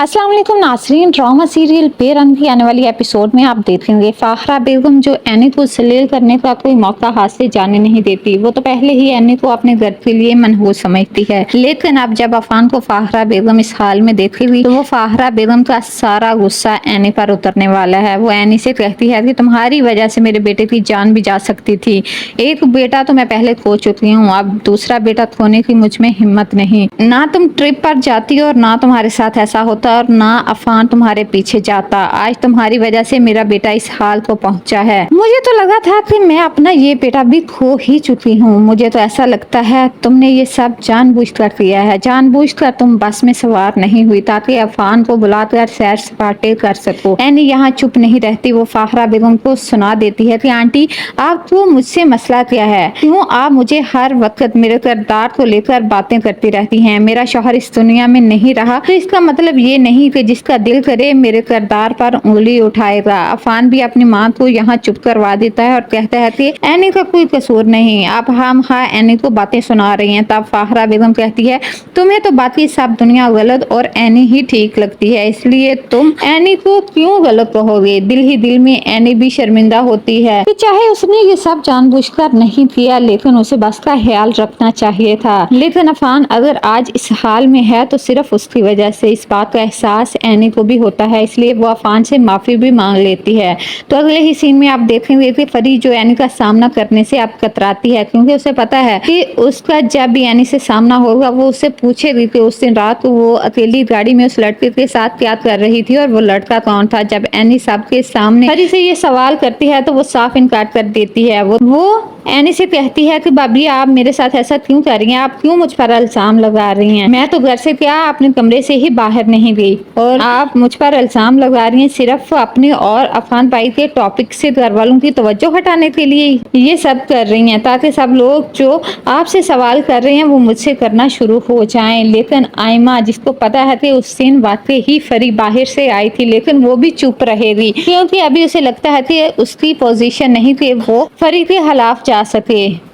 अस्सलाम वालेकुम नाज़रीन, ड्रामा सीरियल बेरंग की आने वाली एपिसोड में आप देखेंगे फाहरा बेगम जो एनी को जलील करने का कोई मौका हाथ से जाने नहीं देती। वो तो पहले ही एनी को अपने घर के लिए मनहूस समझती है, लेकिन अब जब अफान को फाहरा बेगम इस हाल में देखेगी तो वो फाहरा बेगम का सारा गुस्सा एनी पर उतरने वाला है। वो एनी से कहती है कि तुम्हारी वजह से मेरे बेटे की जान भी जा सकती थी। एक बेटा तो मैं पहले खो चुकी हूँ, अब दूसरा बेटा खोने की मुझ में हिम्मत नहीं। ना तुम ट्रिप पर जाती और ना तुम्हारे साथ ऐसा होता और ना अफान तुम्हारे पीछे जाता। आज तुम्हारी वजह से मेरा बेटा इस हाल को पहुंचा है। मुझे तो लगा था कि मैं अपना ये बेटा भी खो ही चुकी हूँ। मुझे तो ऐसा लगता है तुमने ये सब जानबूझकर किया है। जानबूझकर तुम बस में सवार नहीं हुई ताकि अफान को बुलाकर सैर सपाटे कर सको। एनी यहाँ चुप नहीं रहती, वो फाहरा बेगम को सुना देती है कि आंटी आपको मुझसे मसला क्या है? क्यों आप मुझे हर वक्त मेरे किरदार को लेकर बातें करती रहती हैं? मेरा शौहर इस दुनिया में नहीं रहा तो इसका मतलब ये नहीं कि जिसका दिल करे मेरे किरदार पर उंगली उठाएगा। अफान भी अपनी माँ को यहाँ चुप करवा देता है और कहता है कि एनी का कोई कसूर नहीं, आप हम एनी को बातें सुना रही हैं। तब फाहरा बेगम कहती है तुम्हें तो बाकी सब दुनिया गलत और एनी ही ठीक लगती है, इसलिए तुम एनी को क्यों गलत कहोगे? दिल ही दिल में एनी भी शर्मिंदा होती है कि चाहे उसने ये सब जानबूझकर नहीं किया, लेकिन उसे बस का ख्याल रखना चाहिए था। लेकिन अफान अगर आज इस हाल में है तो सिर्फ उसकी वजह से। इस बात का एहसास एनी को भी होता है, इसलिए वो अफान से माफी भी मांग लेती है। तो अगले ही सीन में आप देखेंगे कि फरी जो एनी का सामना करने से अब कतराती है, क्योंकि उसे पता है कि उसका जब भी एनी से सामना होगा वो उससे पूछेगी कि उस दिन रात वो अकेली गाड़ी में उस लड़के के साथ क्या कर रही थी और वो लड़का कौन था। जब एनी सबके सामने फरी से ये सवाल करती है तो वो साफ इनकार कर देती है। वो एनी से कहती है कि भाभी आप मेरे साथ ऐसा क्यों कर रही हैं? आप क्यों मुझ पर इल्जाम लगा रही हैं? मैं तो घर से क्या अपने कमरे से ही बाहर नहीं गई और आप मुझ पर इल्जाम लगा रही हैं सिर्फ अपने और अफान भाई के टॉपिक से घर वालों की तवज्जो हटाने के लिए ये सब कर रही हैं, ताकि सब लोग जो आपसे सवाल कर रहे हैं वो मुझसे करना शुरू हो जाएं। लेकिन आयमा जिसको पता है कि उस दिन वाकई ही फरी बाहर से आई थी, लेकिन वो भी चुप रहेगी क्योंकि अभी उसे लगता है कि उसकी पोजीशन नहीं थी वो फरी के खिलाफ जा सके।